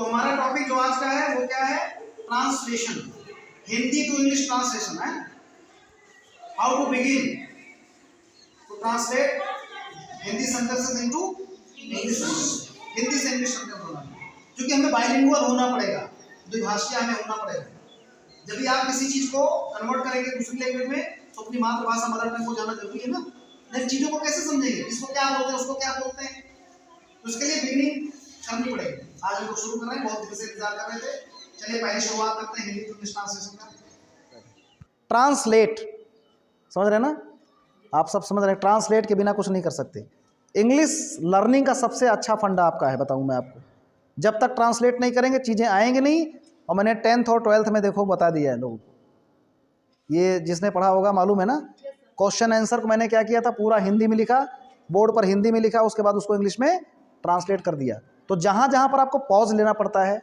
तो हमारा टॉपिक जो आज का है वो क्या है? Translation, Hindi to English translation है। How to begin to translate Hindi sentences into English sentence, Hindi से इंग्लिश सेंटेंस बनाना, क्योंकि हमें बाइलिंगुअल होना पड़ेगा, द्विभाषीय हमें होना पड़ेगा। जब भी आप किसी चीज को कन्वर्ट करेंगे दूसरी लैंग्वेज में तो अपनी मातृभाषा मदर टंग को जाना जरूरी है ना। नहीं चीजों को कैसे समझेंगे, इसको क्या बोलते हैं उसको क्या बोलते हैं, तो उसके लिए बिगिनिंग करनी पड़ेगी। आज हम लोग शुरू कर रहे हैं, बहुत दिन से इंतजार कर रहे थे। चलिए पहले शुरुआत करते हैं हिंदी टू इंग्लिश ट्रांसलेशन का। ट्रांसलेट समझ रहे हैं ना, आप सब समझ रहे हैं, ट्रांसलेट के बिना कुछ नहीं कर सकते। इंग्लिश लर्निंग का सबसे अच्छा फंडा आपका है, बताऊं मैं आपको, जब तक ट्रांसलेट नहीं करेंगे चीज़ें आएंगी नहीं। और मैंने 10th और 12th में देखो बता दिया है लोगों को, ये जिसने पढ़ा होगा मालूम है ना। क्वेश्चन आंसर को मैंने क्या किया था, पूरा हिंदी में लिखा, बोर्ड पर हिंदी में लिखा, उसके बाद उसको इंग्लिश में ट्रांसलेट कर दिया। तो जहाँ जहाँ पर आपको पॉज लेना पड़ता है,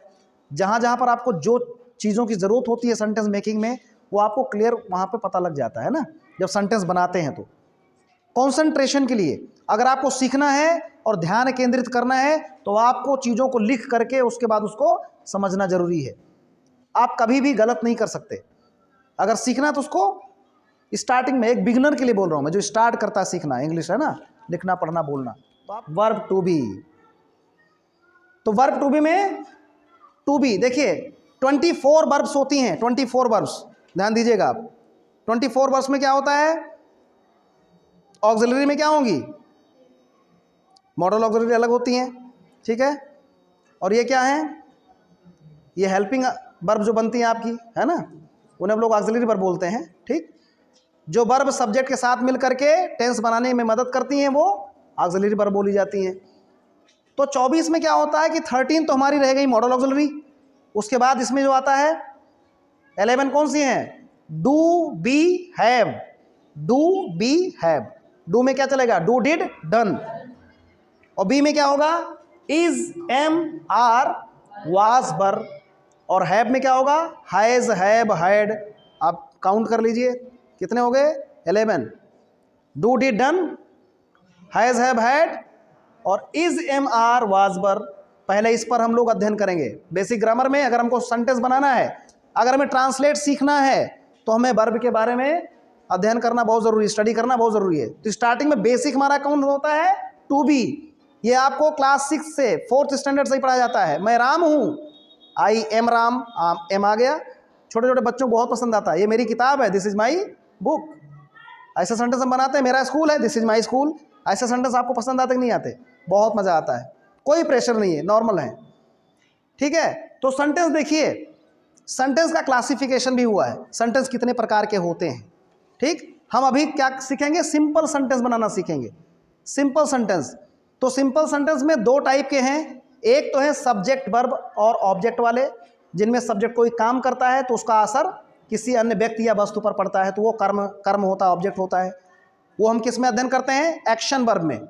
जहाँ जहाँ पर आपको जो चीज़ों की ज़रूरत होती है सेंटेंस मेकिंग में, वो आपको क्लियर वहाँ पे पता लग जाता है ना जब सेंटेंस बनाते हैं। तो कंसंट्रेशन के लिए अगर आपको सीखना है और ध्यान केंद्रित करना है तो आपको चीज़ों को लिख करके उसके बाद उसको समझना जरूरी है। आप कभी भी गलत नहीं कर सकते। अगर सीखना तो उसको स्टार्टिंग में, एक बिगिनर के लिए बोल रहा हूँ मैं, जो स्टार्ट करता है सीखना इंग्लिश है ना, लिखना पढ़ना बोलना, तो आप वर्ब टू बी, तो वर्ब टू बी में टू बी देखिए 24 वर्ब्स होती हैं, 24 वर्ब्स, ध्यान दीजिएगा आप। 24 वर्ब्स में क्या होता है, ऑक्सिलरी में क्या होंगी, मॉडल ऑक्सिलरी अलग होती हैं, ठीक है। और ये क्या है, ये हेल्पिंग वर्ब जो बनती हैं आपकी, है ना, उन्हें हम लोग ऑक्सिलरी वर्ब बोलते हैं, ठीक। जो वर्ब सब्जेक्ट के साथ मिल करके टेंस बनाने में मदद करती हैं वो ऑक्सिलरी वर्ब बोली जाती हैं। तो 24 में क्या होता है कि 13 तो हमारी रह गई मॉडल ऑक्सिलरी, उसके बाद इसमें जो आता है 11 कौन सी हैं, do be have, do be have, do में क्या चलेगा, डू डिड डन, और बी में क्या होगा, is am are was were, और हैव में क्या होगा, हैज हैव हैड। आप काउंट कर लीजिए कितने हो गए, 11, do did done, has have had और is am are was were. पहले इस पर हम लोग अध्ययन करेंगे बेसिक ग्रामर में। अगर हमको सेंटेंस बनाना है, अगर हमें ट्रांसलेट सीखना है तो हमें वर्ब के बारे में अध्ययन करना बहुत ज़रूरी है, स्टडी करना बहुत ज़रूरी है। तो स्टार्टिंग में बेसिक हमारा कौन होता है, टू बी। ये आपको क्लास 6 से 4th स्टैंडर्ड से ही पढ़ाया जाता है। मैं राम हूँ, आई एम राम, एम आ गया, छोटे छोटे बच्चों को बहुत पसंद आता है, ये मेरी किताब है, दिस इज माई बुक। ऐसे सेंटेंस हम बनाते हैं, मेरा स्कूल है, दिस इज माई स्कूल। ऐसे सेंटेंस आपको पसंद आते कि नहीं आते, बहुत मज़ा आता है, कोई प्रेशर नहीं है, नॉर्मल है, ठीक है। तो सेंटेंस देखिए, सेंटेंस का क्लासिफिकेशन भी हुआ है, सेंटेंस कितने प्रकार के होते हैं, ठीक। हम अभी क्या सीखेंगे, सिंपल सेंटेंस बनाना सीखेंगे, सिंपल सेंटेंस। तो सिंपल सेंटेंस में 2 टाइप के हैं, एक तो है सब्जेक्ट वर्ब और ऑब्जेक्ट वाले, जिनमें सब्जेक्ट कोई काम करता है तो उसका असर किसी अन्य व्यक्ति या वस्तु पर पड़ता है, तो वो कर्म होता है, ऑब्जेक्ट होता है। वो हम किस में अध्ययन करते हैं, एक्शन वर्ब में।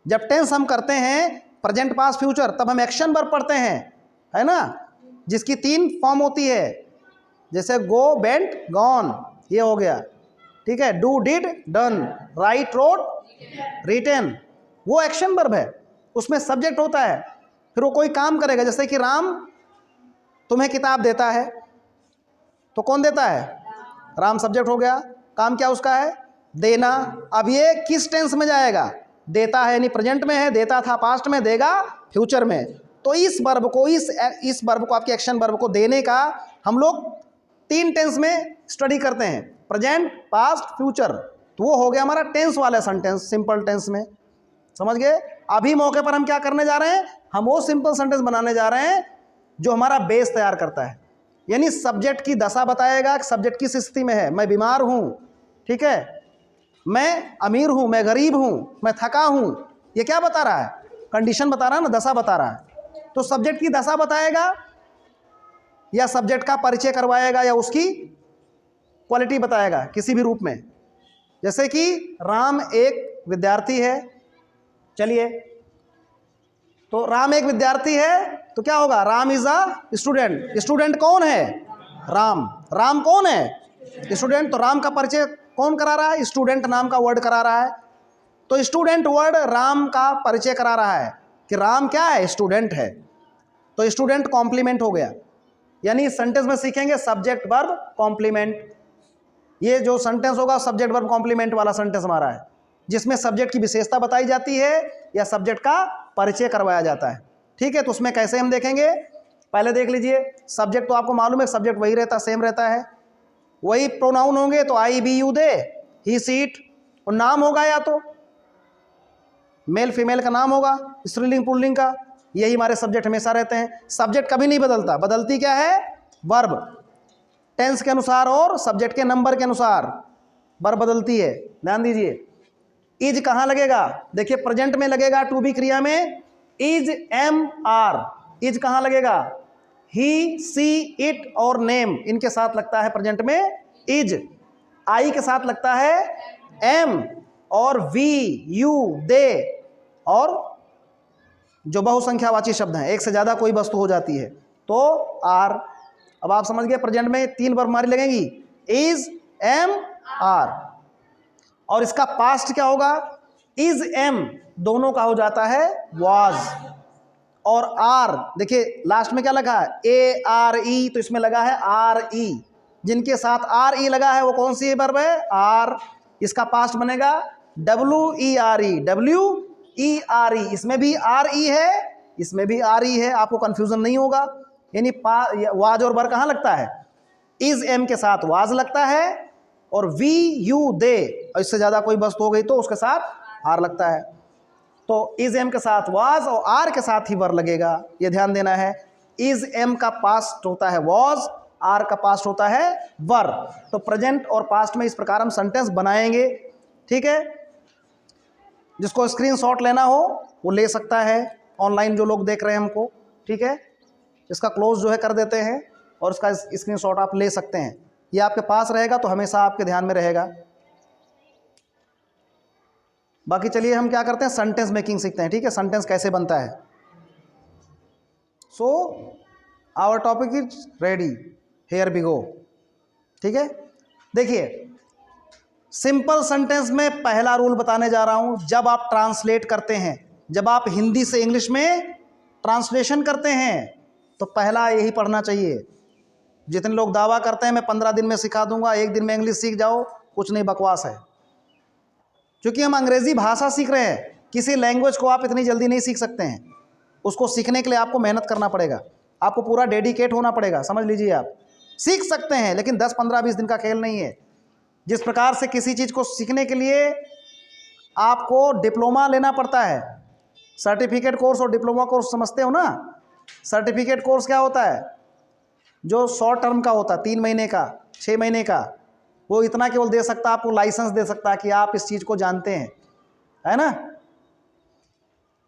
जब टेंस हम करते हैं प्रेजेंट पास्ट फ्यूचर, तब हम एक्शन वर्ब पढ़ते हैं, है ना, जिसकी 3 फॉर्म होती है, जैसे गो, वेंट, गॉन, ये हो गया, ठीक है। Do did done, write rode written, वो एक्शन वर्ब है, उसमें सब्जेक्ट होता है, फिर वो कोई काम करेगा। जैसे कि राम तुम्हें किताब देता है, तो कौन देता है, राम सब्जेक्ट हो गया, काम क्या उसका है, देना। अब ये किस टेंस में जाएगा, देता है यानी प्रेजेंट में है, देता था पास्ट में, देगा फ्यूचर में। तो इस वर्ब को, इस वर्ब को, आपके एक्शन वर्ब को देने का हम लोग 3 टेंस में स्टडी करते हैं, प्रेजेंट, पास्ट, फ्यूचर। तो वो हो गया हमारा टेंस वाला सेंटेंस, सिंपल टेंस में, समझ गए। अभी मौके पर हम क्या करने जा रहे हैं, हम वो सिंपल सेंटेंस बनाने जा रहे हैं जो हमारा बेस तैयार करता है, यानी सब्जेक्ट की दशा बताएगा कि सब्जेक्ट किस स्थिति में है। मैं बीमार हूँ, ठीक है, मैं अमीर हूँ, मैं गरीब हूँ, मैं थका हूँ, ये क्या बता रहा है, कंडीशन बता रहा है ना, दशा बता रहा है। तो सब्जेक्ट की दशा बताएगा या सब्जेक्ट का परिचय करवाएगा या उसकी क्वालिटी बताएगा किसी भी रूप में। जैसे कि राम एक विद्यार्थी है, चलिए, तो राम एक विद्यार्थी है तो क्या होगा, Ram is a student. Student कौन है, राम। राम कौन है, स्टूडेंट। तो राम का परिचय कौन करा रहा है, स्टूडेंट नाम का वर्ड करा रहा है। तो स्टूडेंट वर्ड राम का परिचय करा रहा है कि राम क्या है, स्टूडेंट है। तो स्टूडेंट कॉम्प्लीमेंट हो गया। यानी इस सेंटेंस में सीखेंगे सब्जेक्ट वर्ब कॉम्प्लीमेंट। ये जो सेंटेंस होगा सब्जेक्ट वर्ब कॉम्प्लीमेंट वाला सेंटेंस हमारा है, जिसमें सब्जेक्ट की विशेषता बताई जाती है या सब्जेक्ट का परिचय करवाया जाता है। ठीक है, तो उसमें कैसे हम देखेंगे, पहले देख लीजिए। सब्जेक्ट तो आपको मालूम है, सब्जेक्ट वही रहता, सेम रहता है, वही प्रोनाउन होंगे, तो I we you they, he she it. और नाम होगा या तो मेल फीमेल का नाम होगा, स्त्रीलिंग पुल्लिंग का, यही हमारे सब्जेक्ट हमेशा रहते हैं। सब्जेक्ट कभी नहीं बदलता, बदलती क्या है, वर्ब। टेंस के अनुसार और सब्जेक्ट के नंबर के अनुसार वर्ब बदलती है। ध्यान दीजिए। इज कहाँ लगेगा, देखिए प्रेजेंट में लगेगा, टू बी क्रिया में इज एम आर। इज कहाँ लगेगा, ही सी इट और नेम, इनके साथ लगता है प्रेजेंट में इज। आई के साथ लगता है एम, और वी यू दे, और जो बहुसंख्यावाची शब्द हैं, एक से ज्यादा कोई वस्तु हो जाती है तो आर। अब आप समझ गए, प्रेजेंट में 3 वर्ब हमारी लगेंगी, इज एम आर। और इसका पास्ट क्या होगा, इज एम दोनों का हो जाता है वाज। और आर, देखिए लास्ट में क्या लगा है, ए आर ई, तो इसमें लगा है आर ई। जिनके साथ आर ई लगा है वो कौन सी वर्ब है, आर। इसका पास्ट बनेगा W E R E, W E R E. इसमें भी आर ई है, इसमें भी आर ई है, आपको कंफ्यूजन नहीं होगा। यानी वाज और वर कहाँ लगता है, इज एम के साथ वाज लगता है, और वी यू दे, और इससे ज्यादा कोई वस्तु हो गई तो उसके साथ आर लगता है। तो इज एम के साथ वाज और आर के साथ ही वर लगेगा, ये ध्यान देना है। इज एम का पास्ट होता है वाज, आर का पास्ट होता है वर। तो प्रेजेंट और पास्ट में इस प्रकार हम सेंटेंस बनाएंगे। ठीक है, जिसको स्क्रीनशॉट लेना हो वो ले सकता है, ऑनलाइन जो लोग देख रहे हैं हमको। ठीक है, इसका क्लोज जो है कर देते हैं और उसका स्क्रीनशॉट आप ले सकते हैं। ये आपके पास रहेगा तो हमेशा आपके ध्यान में रहेगा। बाकी चलिए हम क्या करते हैं, सेंटेंस मेकिंग सीखते हैं। ठीक है, सेंटेंस कैसे बनता है। So our topic is ready, here we go. ठीक है, देखिए सिंपल सेंटेंस में पहला रूल बताने जा रहा हूं। जब आप ट्रांसलेट करते हैं, जब आप हिंदी से इंग्लिश में ट्रांसलेशन करते हैं, तो पहला यही पढ़ना चाहिए। जितने लोग दावा करते हैं मैं 15 दिन में सिखा दूंगा, 1 दिन में इंग्लिश सीख जाओ, कुछ नहीं, बकवास है। क्योंकि हम अंग्रेजी भाषा सीख रहे हैं, किसी लैंग्वेज को आप इतनी जल्दी नहीं सीख सकते हैं। उसको सीखने के लिए आपको मेहनत करना पड़ेगा, आपको पूरा डेडिकेट होना पड़ेगा। समझ लीजिए, आप सीख सकते हैं लेकिन 10, 15, 20 दिन का खेल नहीं है। जिस प्रकार से किसी चीज़ को सीखने के लिए आपको डिप्लोमा लेना पड़ता है, सर्टिफिकेट कोर्स और डिप्लोमा कोर्स समझते हो ना। सर्टिफिकेट कोर्स क्या होता है, जो शॉर्ट टर्म का होता है, 3 महीने का, 6 महीने का, वो इतना केवल दे सकता है, आपको लाइसेंस दे सकता है कि आप इस चीज़ को जानते हैं, है ना।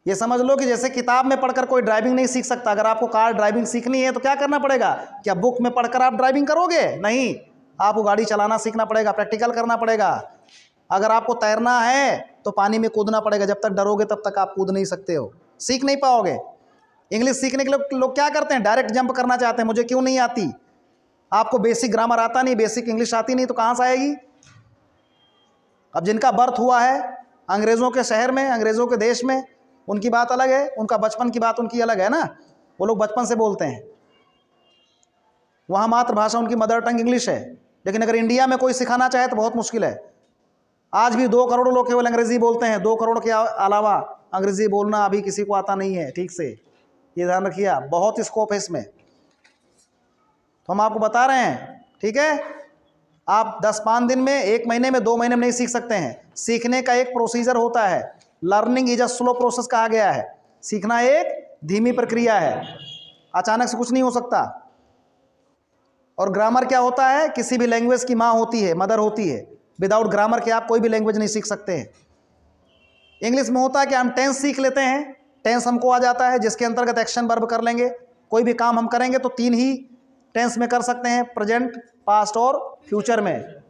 ये समझ लो कि जैसे किताब में पढ़कर कोई ड्राइविंग नहीं सीख सकता। अगर आपको कार ड्राइविंग सीखनी है तो क्या करना पड़ेगा, क्या बुक में पढ़कर आप ड्राइविंग करोगे, नहीं, आपको गाड़ी चलाना सीखना पड़ेगा, प्रैक्टिकल करना पड़ेगा। अगर आपको तैरना है तो पानी में कूदना पड़ेगा, जब तक डरोगे तब तक आप कूद नहीं सकते हो, सीख नहीं पाओगे। इंग्लिश सीखने के लिए लोग क्या करते हैं, डायरेक्ट जंप करना चाहते हैं, मुझे क्यों नहीं आती। आपको बेसिक ग्रामर आता नहीं, बेसिक इंग्लिश आती नहीं, तो कहाँ से आएगी। अब जिनका बर्थ हुआ है अंग्रेज़ों के शहर में, अंग्रेज़ों के देश में, उनकी बात अलग है, उनका बचपन की बात उनकी अलग है ना। वो लोग बचपन से बोलते हैं, वहाँ मातृभाषा उनकी मदर टंग इंग्लिश है। लेकिन अगर इंडिया में कोई सिखाना चाहे तो बहुत मुश्किल है। आज भी 2 करोड़ लोग केवल अंग्रेजी बोलते हैं, 2 करोड़ के अलावा अंग्रेजी बोलना अभी किसी को आता नहीं है ठीक से। ये ध्यान रखिए आप, बहुत स्कोप है इसमें, तो हम आपको बता रहे हैं। ठीक है, आप 10-5 दिन में, 1 महीने में, 2 महीने में नहीं सीख सकते हैं। सीखने का एक प्रोसीजर होता है, learning is a slow process कहा गया है। सीखना एक धीमी प्रक्रिया है, अचानक से कुछ नहीं हो सकता। और ग्रामर क्या होता है, किसी भी लैंग्वेज की माँ होती है, मदर होती है। विदाउट ग्रामर के आप कोई भी लैंग्वेज नहीं सीख सकते हैं। इंग्लिश में होता है कि हम टेंस सीख लेते हैं, टेंस हमको आ जाता है, जिसके अंतर्गत एक्शन वर्ब कर लेंगे। कोई भी काम हम करेंगे तो 3 ही टेंस में कर सकते हैं, प्रेजेंट, पास्ट और फ्यूचर में।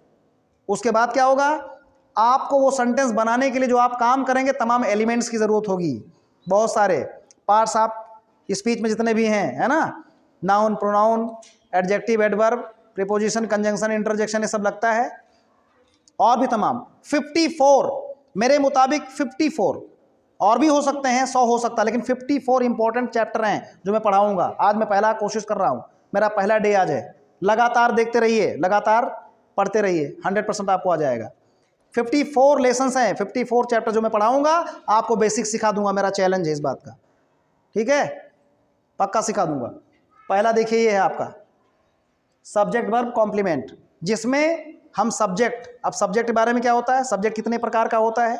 उसके बाद क्या होगा, आपको वो सेंटेंस बनाने के लिए जो आप काम करेंगे तमाम एलिमेंट्स की ज़रूरत होगी, बहुत सारे पार्ट्स आप स्पीच में जितने भी हैं, है ना, noun, pronoun, adjective, adverb, preposition, conjunction, interjection, ये सब लगता है, और भी तमाम 54, मेरे मुताबिक 54 और भी हो सकते हैं, 100 हो सकता है, लेकिन 54 इंपॉर्टेंट चैप्टर हैं जो मैं पढ़ाऊंगा। आज मैं पहला कोशिश कर रहा हूं, मेरा पहला डे आज है। लगातार देखते रहिए, लगातार पढ़ते रहिए, 100% आपको आ जाएगा। 54 लेसन्स हैं, 54 चैप्टर जो मैं पढ़ाऊंगा, आपको बेसिक सिखा दूंगा, मेरा चैलेंज है इस बात का, ठीक है, पक्का सिखा दूंगा। पहला देखिए, ये है आपका सब्जेक्ट वर्ब कॉम्प्लीमेंट, जिसमें हम सब्जेक्ट, अब सब्जेक्ट के बारे में क्या होता है, सब्जेक्ट कितने प्रकार का होता है,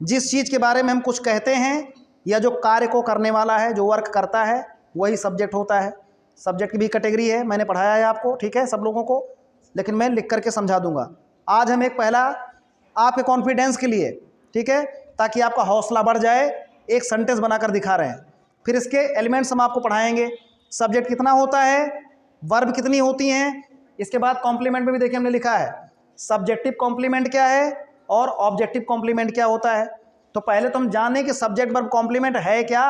जिस चीज़ के बारे में हम कुछ कहते हैं या जो कार्य को करने वाला है, जो वर्क करता है, वही सब्जेक्ट होता है। सब्जेक्ट की भी कैटेगरी है, मैंने पढ़ाया है आपको, ठीक है, सब लोगों को, लेकिन मैं लिख करके समझा दूंगा। आज हम एक पहला आपके कॉन्फिडेंस के लिए, ठीक है, ताकि आपका हौसला बढ़ जाए, एक सेंटेंस बनाकर दिखा रहे हैं। फिर इसके एलिमेंट्स हम आपको पढ़ाएंगे, सब्जेक्ट कितना होता है, वर्ब कितनी होती हैं। इसके बाद कॉम्प्लीमेंट में भी देखिए हमने लिखा है सब्जेक्टिव कॉम्प्लीमेंट क्या है और ऑब्जेक्टिव कॉम्प्लीमेंट क्या होता है। तो पहले तो हम जाने कि सब्जेक्ट वर्ब कॉम्प्लीमेंट है क्या।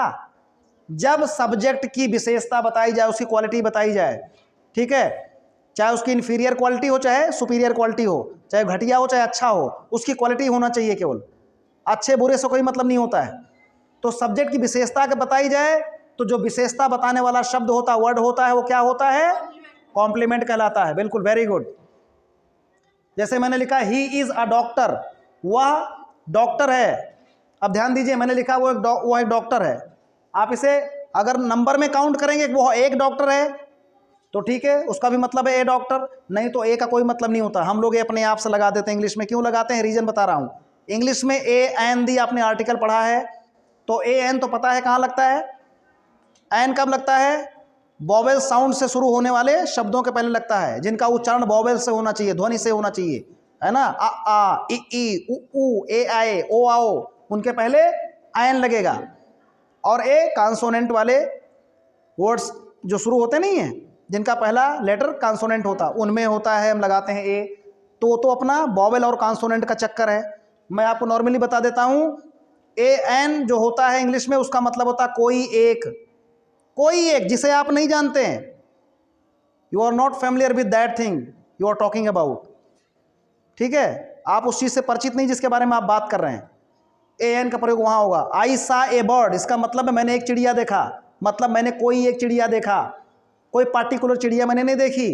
जब सब्जेक्ट की विशेषता बताई जाए, उसकी क्वालिटी बताई जाए, ठीक है, चाहे उसकी इन्फीरियर क्वालिटी हो चाहे सुपीरियर क्वालिटी हो, चाहे घटिया हो चाहे अच्छा हो, उसकी क्वालिटी होना चाहिए केवल, अच्छे बुरे से कोई मतलब नहीं होता है। तो सब्जेक्ट की विशेषता के बताई जाए तो जो विशेषता बताने वाला शब्द होता है, वर्ड होता है, वो क्या होता है, कॉम्प्लीमेंट कहलाता है। बिल्कुल, वेरी गुड। जैसे मैंने लिखा ही इज अ डॉक्टर, वह डॉक्टर है। अब ध्यान दीजिए, मैंने लिखा वो एक डॉक्टर है। आप इसे अगर नंबर में काउंट करेंगे वो एक डॉक्टर है तो ठीक है, उसका भी मतलब है ए डॉक्टर, नहीं तो ए का कोई मतलब नहीं होता। हम लोग ये अपने आप से लगा देते हैं। इंग्लिश में क्यों लगाते हैं, रीजन बता रहा हूं। इंग्लिश में ए एन दी आपने आर्टिकल पढ़ा है, तो ए एन तो पता है कहाँ लगता है, एन कब लगता है, वॉवेल साउंड से शुरू होने वाले शब्दों के पहले लगता है, जिनका उच्चारण वॉवेल से होना चाहिए, ध्वनि से होना चाहिए, है ना। आ ई उ ए आए ओ आओ, उनके पहले एन लगेगा। और ए कॉन्सोनेंट वाले वर्ड्स जो शुरू होते नहीं है, जिनका पहला लेटर कॉन्सोनेंट होता, उनमें होता है, हम लगाते हैं ए। तो अपना वॉवेल और कॉन्सोनेंट का चक्कर है। मैं आपको नॉर्मली बता देता हूं, ए एन जो होता है इंग्लिश में, उसका मतलब होता है कोई एक, कोई एक जिसे आप नहीं जानते हैं। You are not familiar with that thing you are talking about, ठीक है, आप उस चीज से परिचित नहीं जिसके बारे में आप बात कर रहे हैं। ए एन का प्रयोग वहां होगा। आई सा ए बर्ड, इसका मतलब है मैंने एक चिड़िया देखा, मतलब मैंने कोई एक चिड़िया देखा, कोई पार्टिकुलर चिड़िया मैंने नहीं देखी।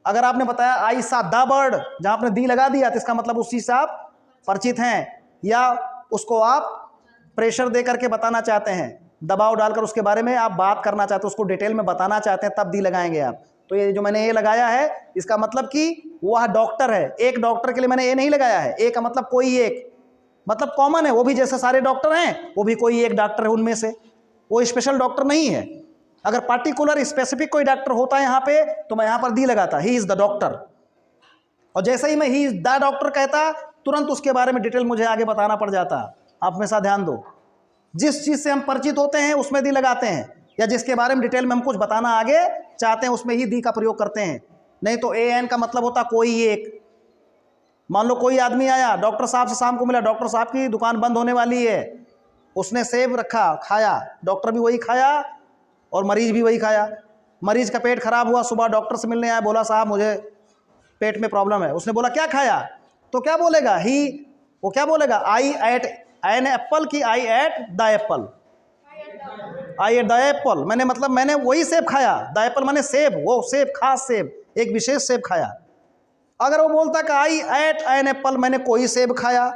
अगर आपने बताया आई सा द बर्ड, जहां आपने दी लगा दिया, तो इसका मतलब उस चीज से आप परिचित हैं, या उसको आप प्रेशर दे करके बताना चाहते हैं, दबाव डालकर उसके बारे में आप बात करना चाहते हैं, उसको डिटेल में बताना चाहते हैं, तब दी लगाएंगे आप। तो ये जो मैंने ए लगाया है, इसका मतलब कि वह डॉक्टर है। एक डॉक्टर के लिए मैंने ए नहीं लगाया है। ए का मतलब कोई एक, मतलब कॉमन है, वो भी जैसे सारे डॉक्टर हैं, वो भी कोई एक डॉक्टर है उनमें से, वो स्पेशल डॉक्टर नहीं है। अगर पार्टिकुलर स्पेसिफिक कोई डॉक्टर होता है यहाँ पे, तो मैं यहाँ पर दी लगाता, ही इज द डॉक्टर। और जैसे ही मैं ही इज द डॉक्टर कहता, तुरंत उसके बारे में डिटेल मुझे आगे बताना पड़ जाता। आप हमेशा ध्यान दो, जिस चीज से हम परिचित होते हैं उसमें दी लगाते हैं, या जिसके बारे में डिटेल में हम कुछ बताना आगे चाहते हैं उसमें ही दी का प्रयोग करते हैं। नहीं तो ए एन का मतलब होता कोई एक। मान लो कोई आदमी आया, डॉक्टर साहब से शाम को मिला, डॉक्टर साहब की दुकान बंद होने वाली है, उसने सेब रखा, खाया, डॉक्टर भी वही खाया और मरीज भी वही खाया। मरीज का पेट खराब हुआ, सुबह डॉक्टर से मिलने आया, बोला साहब मुझे पेट में प्रॉब्लम है। उसने बोला क्या खाया, तो क्या बोलेगा, वो क्या बोलेगा, आई एट एन एप्पल की I ate the apple, I ate the apple, मैंने मतलब मैंने वही सेब खाया, द एप्पल मैंने सेब, वो सेब, खास सेब, एक विशेष सेब खाया। अगर वो बोलता कि आई एट एन एप्पल, मैंने कोई सेब खाया,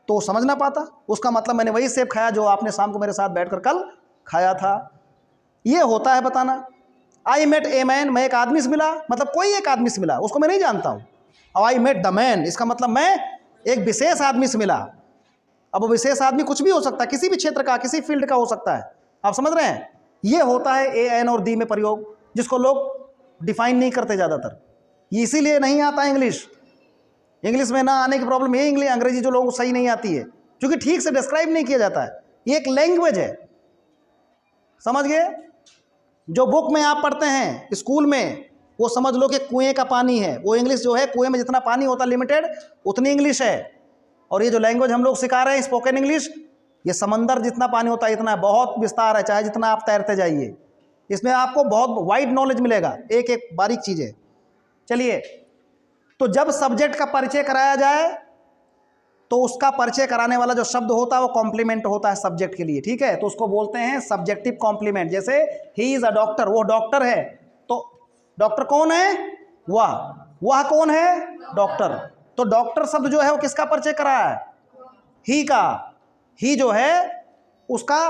तो समझ ना पाता, उसका मतलब मैंने वही सेब खाया जो आपने शाम को मेरे साथ बैठकर कल खाया था। ये होता है बताना। आई मेट ए मैन, मैं एक आदमी से मिला, मतलब कोई एक आदमी से मिला, उसको मैं नहीं जानता हूँ। और आई मेट द मैन, इसका मतलब मैं एक विशेष आदमी से मिला। अब वो विशेष आदमी कुछ भी हो सकता है, किसी भी क्षेत्र का, किसी फील्ड का हो सकता है। आप समझ रहे हैं, ये होता है ए एन और दी में प्रयोग, जिसको लोग डिफाइन नहीं करते ज़्यादातर, इसीलिए नहीं आता इंग्लिश। इंग्लिश में ना आने की प्रॉब्लम ये, इंग्लिश अंग्रेजी जो लोगों को सही नहीं आती है, क्योंकि ठीक से डिस्क्राइब नहीं किया जाता है। ये एक लैंग्वेज है, समझ गए। जो बुक में आप पढ़ते हैं स्कूल में, वो समझ लो कि कुएं का पानी है, वो इंग्लिश जो है कुएं में जितना पानी होता है लिमिटेड, उतनी इंग्लिश है। और ये जो लैंग्वेज हम लोग सिखा रहे हैं स्पोकन इंग्लिश, ये समंदर जितना पानी होता है इतना, बहुत विस्तार है, चाहे जितना आप तैरते जाइए, इसमें आपको बहुत वाइड नॉलेज मिलेगा, एक एक बारीक चीज़ें। चलिए, तो जब सब्जेक्ट का परिचय कराया जाए तो उसका परिचय कराने वाला जो शब्द होता है वो कॉम्प्लीमेंट होता है सब्जेक्ट के लिए, ठीक है। तो उसको बोलते हैं सब्जेक्टिव कॉम्प्लीमेंट। जैसे ही इज अ डॉक्टर, वो डॉक्टर है, तो डॉक्टर कौन है? वह कौन है? डॉक्टर। तो डॉक्टर शब्द जो है वो किसका परिचय करा है? ही का। ही जो है उसका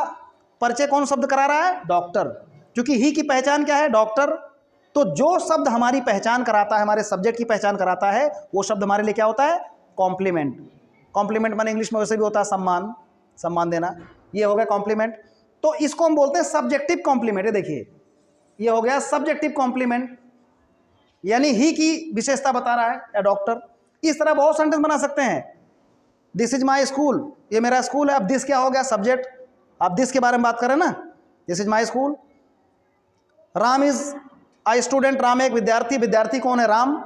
परिचय कौन शब्द करा रहा है? डॉक्टर। क्योंकि ही की पहचान क्या है? डॉक्टर। तो जो शब्द हमारी पहचान कराता है, हमारे सब्जेक्ट की पहचान कराता है, वो शब्द हमारे लिए क्या होता है? कॉम्प्लीमेंट। कॉम्प्लीमेंट माने इंग्लिश में वैसे भी होता है सम्मान, सम्मान देना, ये हो गया कॉम्प्लीमेंट। तो इसको हम बोलते हैं सब्जेक्टिव कॉम्प्लीमेंट। ये देखिए, ये हो गया सब्जेक्टिव कॉम्प्लीमेंट, यानी ही की विशेषता बता रहा है या डॉक्टर। इस तरह बहुत सेंटेंस बना सकते हैं। दिस इज माई स्कूल, ये मेरा स्कूल है। अब दिस क्या हो गया? सब्जेक्ट। अब दिस के बारे में बात करें ना, this is my school. Ram is I student, Ram एक विद्यार्थी, विद्यार्थी कौन है? राम।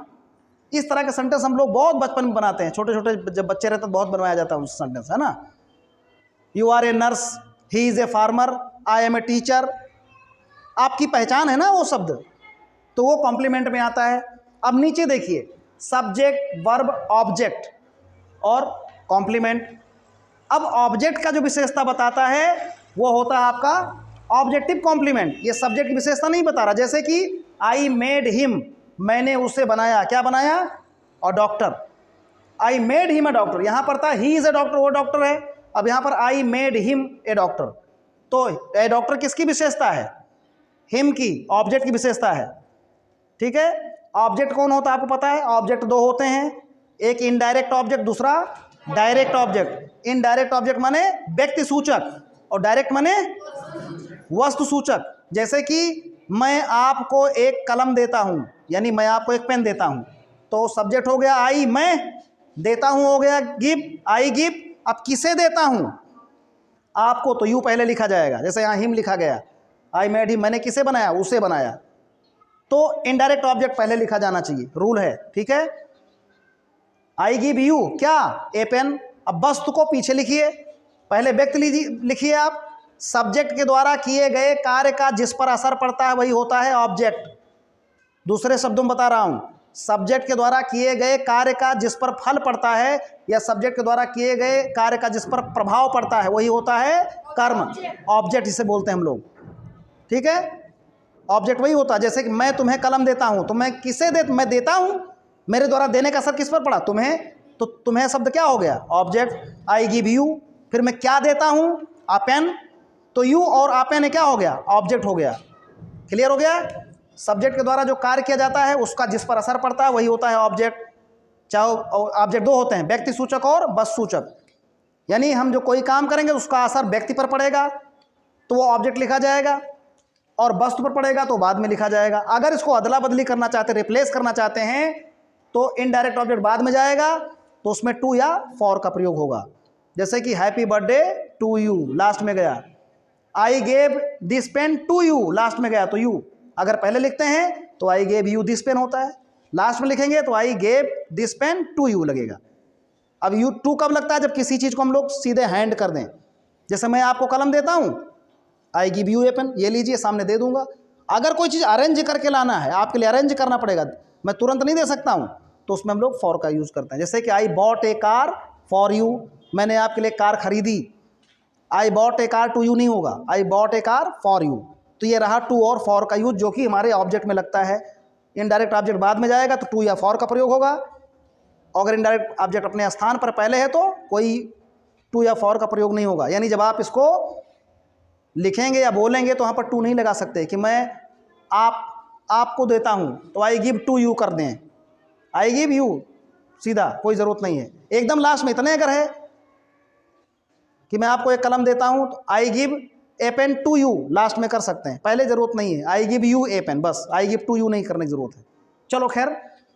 इस तरह के सेंटेंस हम लोग बहुत बचपन में बनाते हैं, छोटे छोटे जब बच्चे रहते हैं बहुत बनवाया जाता है उस सेंटेंस, है ना। You are a nurse, he is a farmer, I am a teacher. आपकी पहचान है ना वो शब्द, तो वो कॉम्प्लीमेंट में आता है। अब नीचे देखिए, सब्जेक्ट, वर्ब, ऑब्जेक्ट और कॉम्प्लीमेंट। अब ऑब्जेक्ट का जो विशेषता बताता है वो होता है आपका ऑब्जेक्टिव कॉम्प्लीमेंट। ये सब्जेक्ट की विशेषता नहीं बता रहा। जैसे कि आई मेड हिम, मैंने उसे बनाया। क्या बनाया? और doctor. I made him a doctor. यहाँ पर था ही इज ए डॉक्टर, वो डॉक्टर है। अब यहाँ पर I made him a doctor, तो ए डॉक्टर किसकी विशेषता है? हिम की, ऑब्जेक्ट की विशेषता है, ठीक है। ऑब्जेक्ट कौन होता है आपको पता है? ऑब्जेक्ट दो होते हैं, एक इनडायरेक्ट ऑब्जेक्ट, दूसरा डायरेक्ट ऑब्जेक्ट। इनडायरेक्ट ऑब्जेक्ट माने व्यक्ति सूचक और डायरेक्ट माने वस्तु सूचक। जैसे कि मैं आपको एक कलम देता हूं, यानी मैं आपको एक पेन देता हूं, तो सब्जेक्ट हो गया आई, मैं देता हूं हो गया गिव, आई गिव। अब किसे देता हूं? आपको, तो यू पहले लिखा जाएगा। जैसे यहां हिम लिखा गया, आई मेड हिम, मैंने किसे बनाया? उसे बनाया। तो इनडायरेक्ट ऑब्जेक्ट पहले लिखा जाना चाहिए, रूल है, ठीक है। आई गिव यू क्या? ए पेन। अब वस्तु को पीछे लिखिए, पहले व्यक्ति लिखिए आप। सब्जेक्ट के द्वारा किए गए कार्य का जिस पर असर पड़ता है वही होता है ऑब्जेक्ट। दूसरे शब्दों में बता रहा हूं, सब्जेक्ट के द्वारा किए गए कार्य का जिस पर फल पड़ता है या सब्जेक्ट के द्वारा किए गए कार्य का जिस पर प्रभाव पड़ता है वही होता है कर्म। ऑब्जेक्ट इसे बोलते हैं हम लोग, ठीक है। ऑब्जेक्ट वही होता है। जैसे कि मैं तुम्हें कलम देता हूं, तो मैं किसे मैं देता हूं, मेरे द्वारा देने का असर किस पर पड़ा? तुम्हें। तो तुम्हें शब्द क्या हो गया? ऑब्जेक्ट। आई गिव यू, फिर मैं क्या देता हूं? आ पेन। तो यू और आ पेन क्या हो गया? ऑब्जेक्ट हो गया। क्लियर हो गया? सब्जेक्ट के द्वारा जो कार्य किया जाता है उसका जिस पर असर पड़ता है वही होता है ऑब्जेक्ट। चाहे ऑब्जेक्ट दो होते हैं, व्यक्ति सूचक और वस्तु सूचक। यानी हम जो कोई काम करेंगे उसका असर व्यक्ति पर पड़ेगा तो वो ऑब्जेक्ट लिखा जाएगा, और वस्तु पर पड़ेगा तो बाद में लिखा जाएगा। अगर इसको अदला बदली करना चाहते, रिप्लेस करना चाहते हैं, तो इनडायरेक्ट ऑब्जेक्ट बाद में जाएगा, तो उसमें टू या फॉर का प्रयोग होगा। जैसे कि happy birthday to you, last में गया। I gave this pen to you, last में गया तो यू। अगर पहले लिखते हैं तो I gave you this pen होता है, लास्ट में लिखेंगे तो I gave this pen to you लगेगा। अब यू टू कब लगता है? जब किसी चीज़ को हम लोग सीधे हैंड कर दें। जैसे मैं आपको कलम देता हूं, I give you a pen, ये लीजिए, सामने दे दूंगा। अगर कोई चीज़ अरेंज करके लाना है, आपके लिए अरेंज करना पड़ेगा, मैं तुरंत नहीं दे सकता हूं, तो उसमें हम लोग फॉर का यूज़ करते हैं। जैसे कि I bought a car for you, मैंने आपके लिए कार खरीदी। I bought a car to you नहीं होगा, I bought a car for you. तो ये रहा टू और फॉर का यूज, जो कि हमारे ऑब्जेक्ट में लगता है। इनडायरेक्ट ऑब्जेक्ट बाद में जाएगा तो टू या फॉर का प्रयोग होगा। अगर इनडायरेक्ट ऑब्जेक्ट अपने स्थान पर पहले है तो कोई टू या फॉर का प्रयोग नहीं होगा। यानी जब आप इसको लिखेंगे या बोलेंगे तो वहाँ पर टू नहीं लगा सकते कि मैं आपको देता हूँ, तो आई गिव टू यू कर दें, आई गिव यू सीधा, कोई ज़रूरत नहीं है। एकदम लास्ट में इतने अगर है कि मैं आपको एक कलम देता हूँ तो I give a pen to you, last में कर सकते हैं, पहले ज़रूरत नहीं है। I give you a pen, बस आई गिव टू यू नहीं करने की ज़रूरत है। चलो खैर,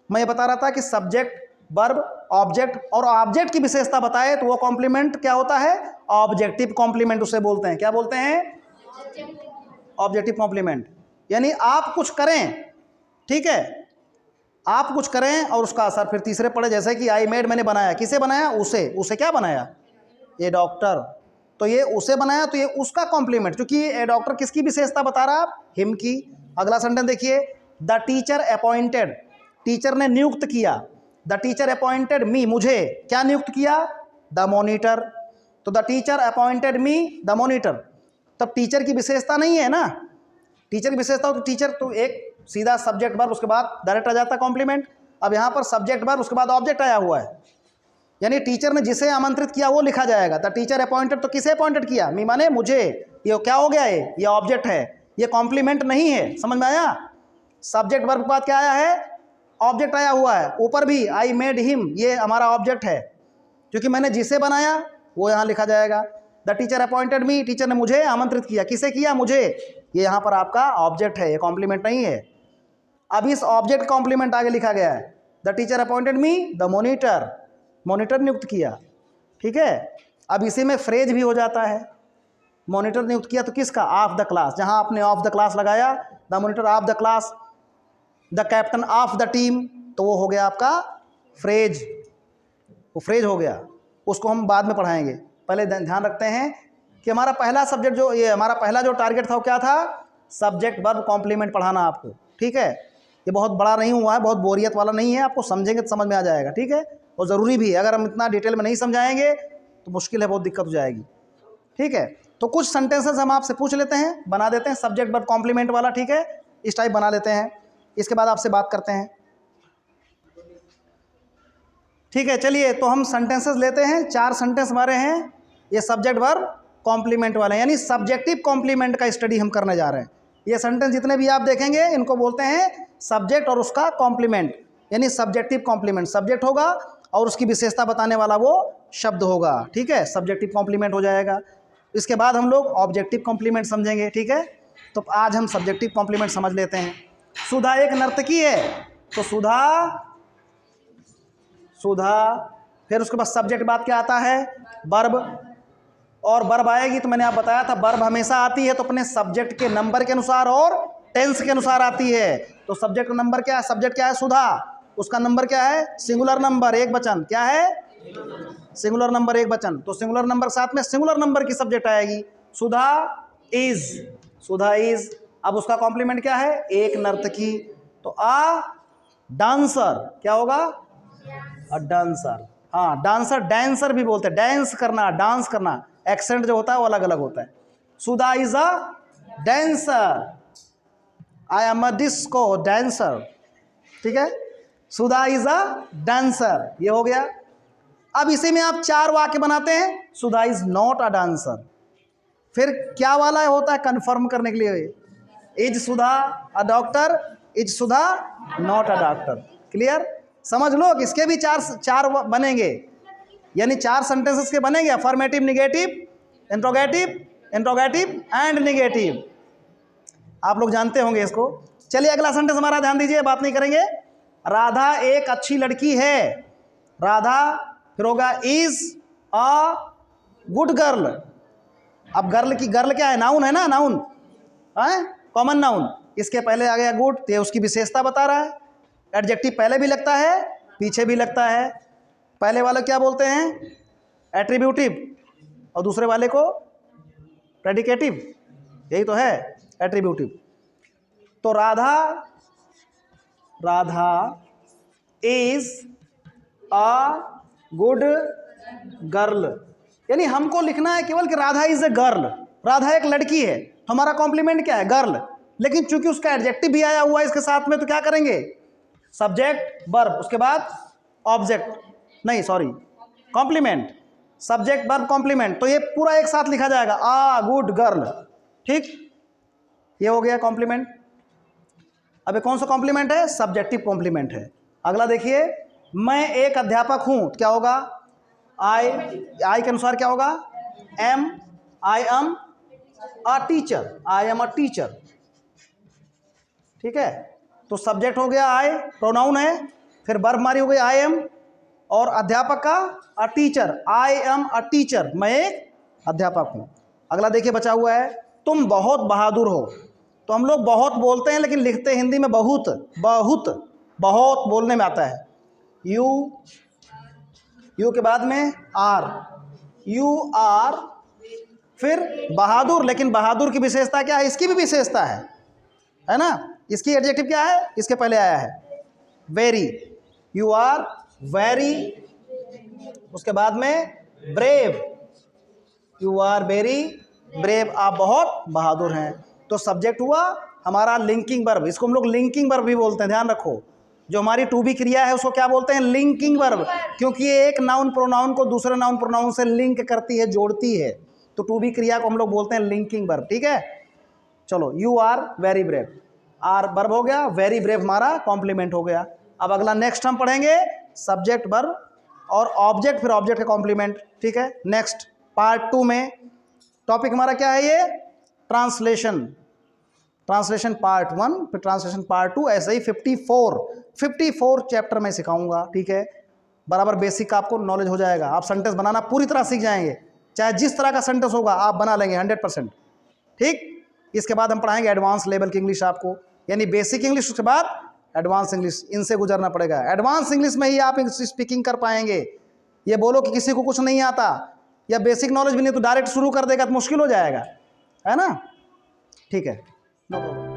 मैं ये बता रहा था कि सब्जेक्ट, वर्ब, ऑब्जेक्ट, और ऑब्जेक्ट की विशेषता बताए तो वो कॉम्प्लीमेंट क्या होता है? ऑब्जेक्टिव कॉम्प्लीमेंट उसे बोलते हैं। क्या बोलते हैं? Objective complement. यानी आप कुछ करें, ठीक है, आप कुछ करें और उसका असर फिर तीसरे पड़े। जैसे कि आई मेड, मैंने बनाया, किसे बनाया? उसे क्या बनाया? ये डॉक्टर। तो ये उसे बनाया तो ये उसका कॉम्प्लीमेंट, क्योंकि ये डॉक्टर किसकी विशेषता बता रहा है आप? हिम की। अगला सेंटेंस देखिए, द टीचर अपॉइंटेड, टीचर ने नियुक्त किया। द टीचर अपॉइंटेड मी, मुझे क्या नियुक्त किया? द मॉनिटर, तो the teacher appointed me the monitor. तब टीचर की विशेषता नहीं है ना, टीचर की विशेषता हो तो टीचर तो एक सीधा सब्जेक्ट वर्ब, उसके बाद डायरेक्ट आ जाता है कॉम्प्लीमेंट। अब यहाँ पर सब्जेक्ट वर्ब, उसके बाद ऑब्जेक्ट आया हुआ है, यानी टीचर ने जिसे आमंत्रित किया वो लिखा जाएगा। द टीचर अपॉइंटेड, तो किसे अपॉइंटेड किया, मी माने मुझे, ये क्या हो गया, ये ऑब्जेक्ट है, ये कॉम्प्लीमेंट नहीं है। समझ में आया? सब्जेक्ट वर्ब के बाद क्या आया है, ऑब्जेक्ट आया हुआ है। ऊपर भी आई मेड हिम, ये हमारा ऑब्जेक्ट है, क्योंकि मैंने जिसे बनाया वो यहाँ लिखा जाएगा। The teacher appointed me, teacher ने मुझे आमंत्रित किया, किसे किया, मुझे, ये यहाँ पर आपका ऑब्जेक्ट है, ये कॉम्प्लीमेंट नहीं है। अब इस ऑब्जेक्ट कॉम्प्लीमेंट आगे लिखा गया है, the teacher appointed me the monitor, monitor नियुक्त किया। ठीक है, अब इसी में फ्रेज भी हो जाता है, मॉनिटर नियुक्त किया तो किसका, ऑफ द क्लास, जहां आपने ऑफ द क्लास लगाया, the monitor of the class, the captain of the team, तो वो हो गया आपका फ्रेज, वो फ्रेज हो गया। उसको हम बाद में पढ़ाएंगे, पहले ध्यान रखते हैं कि हमारा पहला सब्जेक्ट जो, ये हमारा पहला जो टारगेट था वो क्या था, सब्जेक्ट वर्ब कॉम्प्लीमेंट पढ़ाना आपको। ठीक है, ये बहुत बड़ा नहीं हुआ है, बहुत बोरियत वाला नहीं है, आपको समझेंगे तो समझ में आ जाएगा। ठीक है, और ज़रूरी भी है, अगर हम इतना डिटेल में नहीं समझाएंगे तो मुश्किल है, बहुत दिक्कत हो जाएगी। ठीक है, तो कुछ सेंटेंसेस हम आपसे पूछ लेते हैं, बना देते हैं, सब्जेक्ट वर्ब कॉम्प्लीमेंट वाला। ठीक है, इस टाइप बना लेते हैं, इसके बाद आपसे बात करते हैं। ठीक है, चलिए तो हम सेंटेंसेस लेते हैं, 4 सेंटेंस हमारे हैं, ये सब्जेक्ट वर्ब कॉम्प्लीमेंट वाले, यानी सब्जेक्टिव कॉम्प्लीमेंट का स्टडी हम करने जा रहे हैं। ये सेंटेंस जितने भी आप देखेंगे इनको बोलते हैं सब्जेक्ट और उसका कॉम्प्लीमेंट, यानी सब्जेक्टिव कॉम्प्लीमेंट, सब्जेक्ट होगा और उसकी विशेषता बताने वाला वो शब्द होगा। ठीक है, सब्जेक्टिव कॉम्प्लीमेंट हो जाएगा। इसके बाद हम लोग ऑब्जेक्टिव कॉम्प्लीमेंट समझेंगे। ठीक है, तो आज हम सब्जेक्टिव कॉम्प्लीमेंट समझ लेते हैं। सुधा एक नर्तकी है, तो सुधा, सुधा, फिर उसके बाद सब्जेक्ट बाद क्या आता है, वर्ब, और वर्ब आएगी तो मैंने आप बताया था वर्ब हमेशा आती है तो अपने सब्जेक्ट के नंबर के अनुसार और टेंस के अनुसार आती है। तो सब्जेक्ट का नंबर क्या है, सब्जेक्ट क्या है, सुधा, उसका नंबर क्या है, सिंगुलर नंबर, एक वचन, क्या है, सिंगुलर नंबर, एक वचन। तो सिंगुलर नंबर साथ में सिंगुलर नंबर की सब्जेक्ट आएगी, सुधा इज, सुधा इज। अब उसका कॉम्प्लीमेंट क्या है, एक नर्तकी, तो आ डांसर, क्या होगा, अ डांसर। हाँ, डांसर, डांसर भी बोलते हैं, डांस करना, डांस करना, एक्सेंट जो होता है वो अलग अलग होता है। Sudha is a dancer, I am a disco dancer. ठीक है, सुधा इज अ डांसर, ये हो गया। अब इसी में आप 4 वाक्य बनाते हैं, सुधा इज नॉट अ डांसर। फिर क्या वाला होता है कंफर्म करने के लिए, is Sudha a doctor, is Sudha not a doctor. Clear, समझ लो कि इसके भी चार बनेंगे, यानी 4 सेंटेंसेस के बनेंगे, affirmative, negative, interrogative, interrogative and negative. आप लोग जानते होंगे इसको। चलिए अगला सेंटेंस हमारा, ध्यान दीजिए, बात नहीं करेंगे। राधा एक अच्छी लड़की है, राधा, फिर होगा इज अ गुड गर्ल। अब गर्ल की, गर्ल क्या है, नाउन है ना, नाउन है, कॉमन नाउन, इसके पहले आ गया गुड, तो उसकी विशेषता बता रहा है। एडजेक्टिव पहले भी लगता है पीछे भी लगता है, पहले वाले क्या बोलते हैं, एट्रीब्यूटिव, और दूसरे वाले को प्रेडिकेटिव, यही तो है, एट्रीब्यूटिव। तो Radha, Radha is a good girl, यानी हमको लिखना है केवल कि Radha is a girl, Radha एक लड़की है, तो हमारा कॉम्प्लीमेंट क्या है, गर्ल। लेकिन चूंकि उसका एडजेक्टिव भी आया हुआ है इसके साथ में, तो क्या करेंगे, सब्जेक्ट वर्ब, उसके बाद ऑब्जेक्ट, नहीं sorry, complement, subject verb complement, तो ये पूरा एक साथ लिखा जाएगा, आ गुड गर्ल। ठीक, ये हो गया कॉम्प्लीमेंट। अब कौन सा कॉम्प्लीमेंट है, सब्जेक्टिव कॉम्प्लीमेंट है। अगला देखिए, मैं एक अध्यापक हूं, क्या होगा, आई, आई के अनुसार क्या होगा, am, I am a teacher, I am a teacher. ठीक है, तो सब्जेक्ट हो गया आई, प्रोनाउन है, फिर वर्ब हमारी हो गई आई एम, और अध्यापक का अ teacher, I am a teacher, मैं एक अध्यापक हूं। अगला देखिए बचा हुआ है, तुम बहुत बहादुर हो। तो हम लोग बहुत बोलते हैं लेकिन लिखते हिंदी में बहुत, बहुत, बहुत बोलने में आता है, यू, यू के बाद में आर, यू आर, फिर बहादुर, लेकिन बहादुर की विशेषता क्या है, इसकी भी विशेषता है ना, इसकी एडजेक्टिव क्या है, इसके पहले आया है वेरी, यू आर वेरी, उसके बाद में brave, you are very brave, आप बहुत बहादुर हैं। तो सब्जेक्ट हुआ हमारा लिंकिंग वर्ब, इसको हम लोग लिंकिंग वर्ब भी बोलते हैं, ध्यान रखो। जो हमारी टू बी क्रिया है उसको क्या बोलते हैं? लिंकिंग वर्ब, क्योंकि ये एक नाउन प्रोनाउन को दूसरे नाउन प्रोनाउन से लिंक करती है, जोड़ती है। तो टू बी क्रिया को हम लोग बोलते हैं लिंकिंग वर्ब, ठीक है। चलो, you are very brave, are verb हो गया, वेरी ब्रेव हमारा कॉम्प्लीमेंट हो गया। अब अगला नेक्स्ट हम पढ़ेंगे सब्जेक्ट वर्ब और ऑब्जेक्ट, फिर ऑब्जेक्ट का कॉम्प्लीमेंट, ठीक है। नेक्स्ट पार्ट 2 में टॉपिक हमारा क्या है? ये ट्रांसलेशन, ट्रांसलेशन पार्ट 1, फिर ट्रांसलेशन पार्ट 2, ऐसे ही 54 चैप्टर में सिखाऊंगा, ठीक है। बराबर बेसिक का आपको नॉलेज हो जाएगा, आप सेंटेंस बनाना पूरी तरह सीख जाएंगे, चाहे जिस तरह का सेंटेंस होगा आप बना लेंगे 100%, ठीक। इसके बाद हम पढ़ाएंगे एडवांस लेवल की इंग्लिश आपको, यानी बेसिक इंग्लिश, उसके बाद एडवांस इंग्लिश, इनसे गुजरना पड़ेगा। एडवांस इंग्लिश में ही आप इंग्लिश स्पीकिंग कर पाएंगे। ये बोलो कि किसी को कुछ नहीं आता या बेसिक नॉलेज भी नहीं तो डायरेक्ट शुरू कर देगा तो मुश्किल हो जाएगा, है ना। ठीक है, नो प्रॉब्लम।